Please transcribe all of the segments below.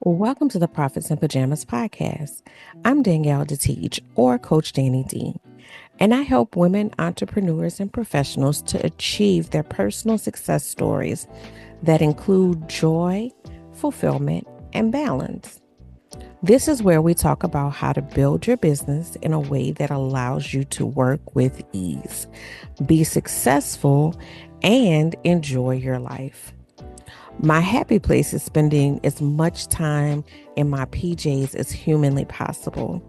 Welcome to the Profits in Pajamas podcast. I'm Danielle DeTeach, or Coach Danni D, and I help women entrepreneurs and professionals to achieve their personal success stories that include joy, fulfillment, and balance. This is where we talk about how to build your business in a way that allows you to work with ease, be successful, and enjoy your life. My happy place is spending as much time in my PJs as humanly possible.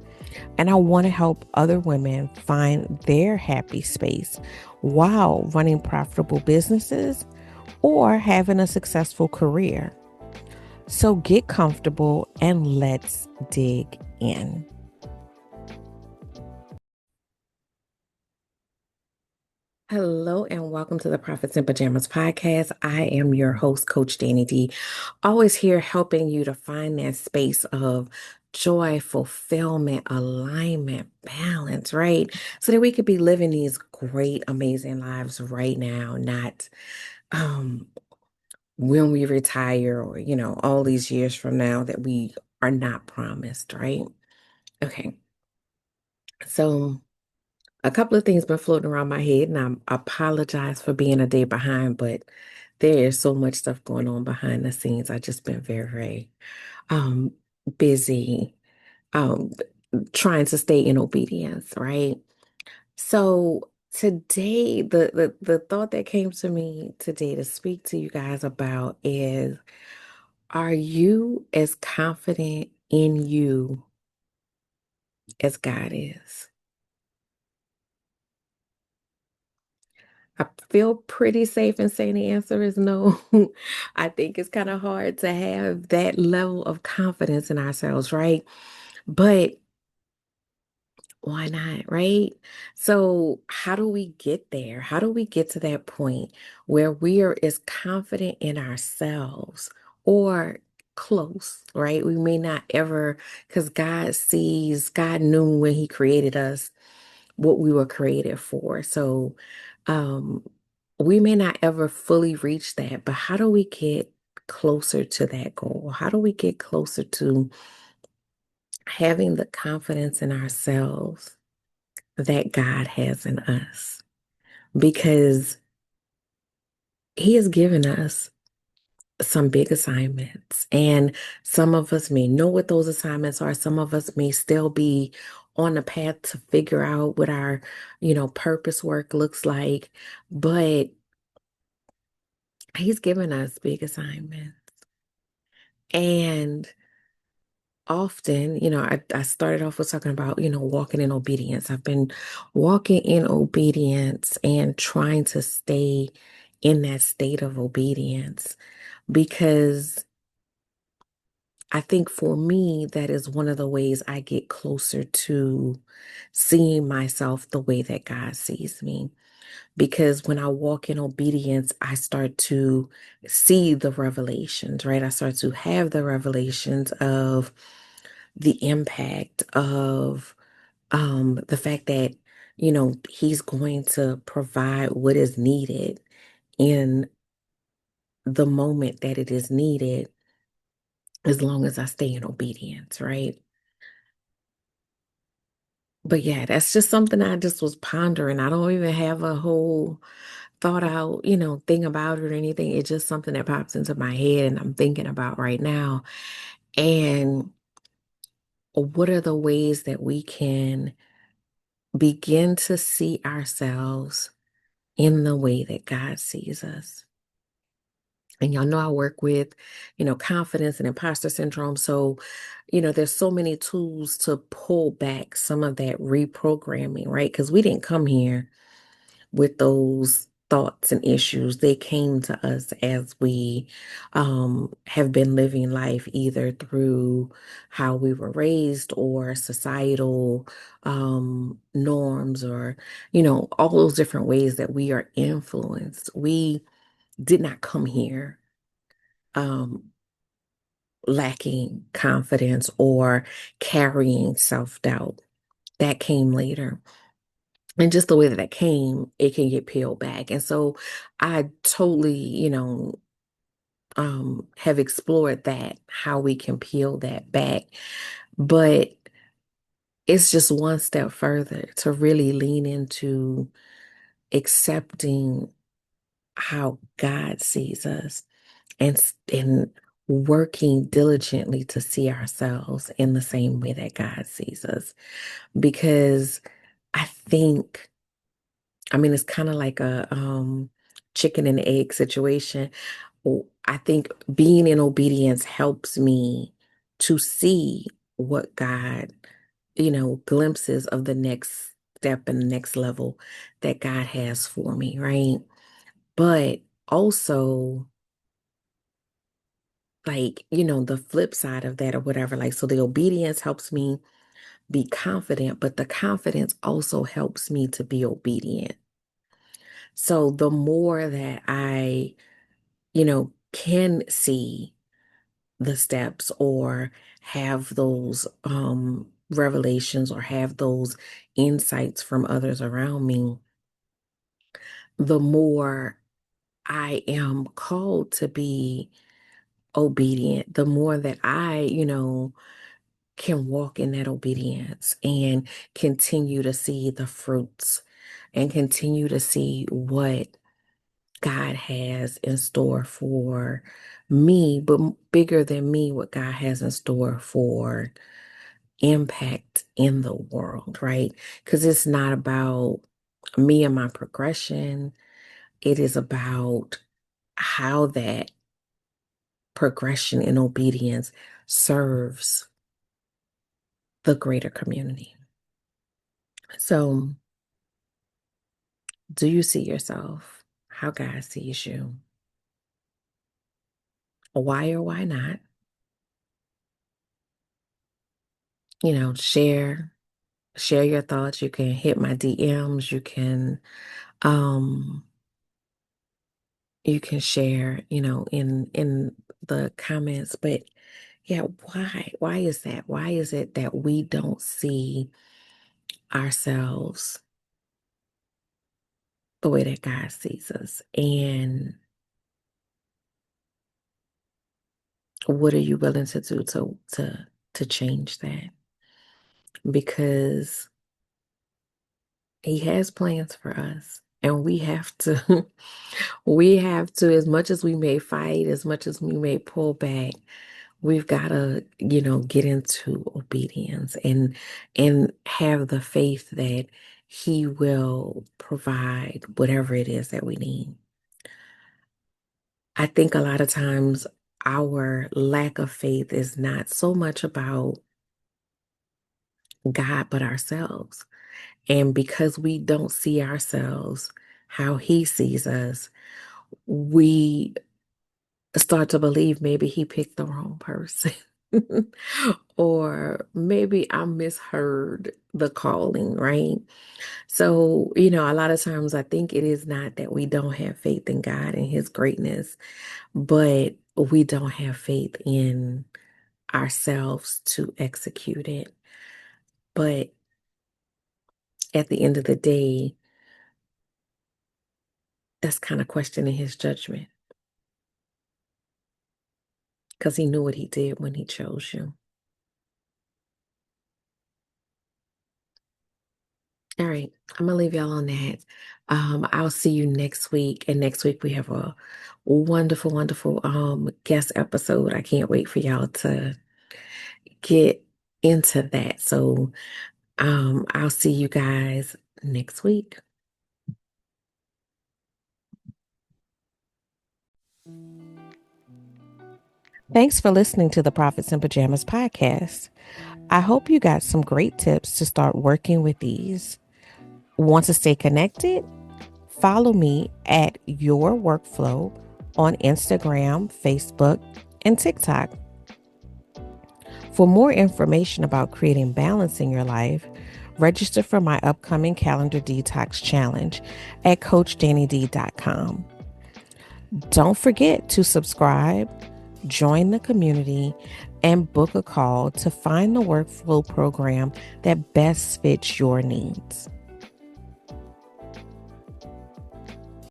And I want to help other women find their happy space while running profitable businesses or having a successful career. So get comfortable and let's dig in. Hello and welcome to the Profits in Pajamas podcast. I am your host, Coach Danni D, always here helping you to find that space of joy, fulfillment, alignment, balance, right? So that we could be living these great, amazing lives right now, not um when we retire or, all these years from now that we are not promised, right? Okay. So a couple of things been floating around my head, and I apologize for being a day behind, but there is so much stuff going on behind the scenes. I just been very, very um busy um trying to stay in obedience, right? So today, the thought that came to me today to speak to you guys about is, are you as confident in you as God is? I feel pretty safe in saying the answer is no. I think it's kind of hard to have that level of confidence in ourselves, right? But why not, right? So, how do we get there? How do we get to that point where we are as confident in ourselves or close, right? We may not ever, because God knew when He created us what we were created for. So, um, we may not ever fully reach that, but how do we get closer to that goal? How do we get closer to having the confidence in ourselves that God has in us? Because He has given us some big assignments, and some of us may know what those assignments are. Some of us may still be on the path to figure out what our, purpose work looks like, but He's given us big assignments. And often, I started off with talking about, walking in obedience. I've been walking in obedience and trying to stay in that state of obedience because I think for me, that is one of the ways I get closer to seeing myself the way that God sees me. Because when I walk in obedience, I start to see the revelations, right? I start to have the revelations of the impact of the fact that, He's going to provide what is needed in the moment that it is needed, as long as I stay in obedience, right? But yeah, that's just something I just was pondering. I don't even have a whole thought out, thing about it or anything. It's just something that pops into my head and I'm thinking about right now. And what are the ways that we can begin to see ourselves in the way that God sees us? And y'all know I work with, confidence and imposter syndrome. So, there's so many tools to pull back some of that reprogramming, right? Because we didn't come here with those thoughts and issues. They came to us as we have been living life, either through how we were raised or societal norms, or, all those different ways that we are influenced. We did not come here um, lacking confidence or carrying self doubt. That came later. And just the way that came, it can get peeled back. And so I totally, have explored that, how we can peel that back. But it's just one step further to really lean into accepting how God sees us and working diligently to see ourselves in the same way that God sees us. Because I think, I mean, it's kind of like a chicken and egg situation. I think being in obedience helps me to see what God, glimpses of the next step and the next level that God has for me, right? But also, like, the flip side of that or whatever, like, so the obedience helps me be confident, but the confidence also helps me to be obedient. So the more that I, can see the steps or have those revelations or have those insights from others around me, the more I am called to be obedient, the more that I, can walk in that obedience and continue to see the fruits and continue to see what God has in store for me, but bigger than me, what God has in store for impact in the world, right? Because it's not about me and my progression, it is about how that progression in obedience serves the greater community. So, do you see yourself how God sees you? Why or why not? Share your thoughts. You can hit my DMs. Um you can share, in the comments. But yeah, why is that? Why is it that we don't see ourselves the way that God sees us? And what are you willing to do to change that? Because he has plans for us. And we have to, we have to, as much as we may fight, as much as we may pull back, we've got to, get into obedience and have the faith that he will provide whatever it is that we need. I think a lot of times our lack of faith is not so much about God, but ourselves. And because we don't see ourselves how he sees us, we start to believe maybe he picked the wrong person. Or maybe I misheard the calling, right? So, a lot of times I think it is not that we don't have faith in God and his greatness, but we don't have faith in ourselves to execute it. But at the end of the day, that's kind of questioning his judgment because he knew what he did when he chose you. All right, I'm gonna leave y'all on that. I'll see you next week. And next week we have a wonderful, wonderful guest episode. I can't wait for y'all to get into that. So I'll see you guys next week. Thanks for listening to the Prophets in Pajamas podcast. I hope you got some great tips to start working with these. Want to stay connected? Follow me at Your Workflow on Instagram, Facebook, and TikTok. For more information about creating balance in your life, register for my upcoming calendar detox challenge at CoachDanniD.com. Don't forget to subscribe, join the community, and book a call to find the workflow program that best fits your needs.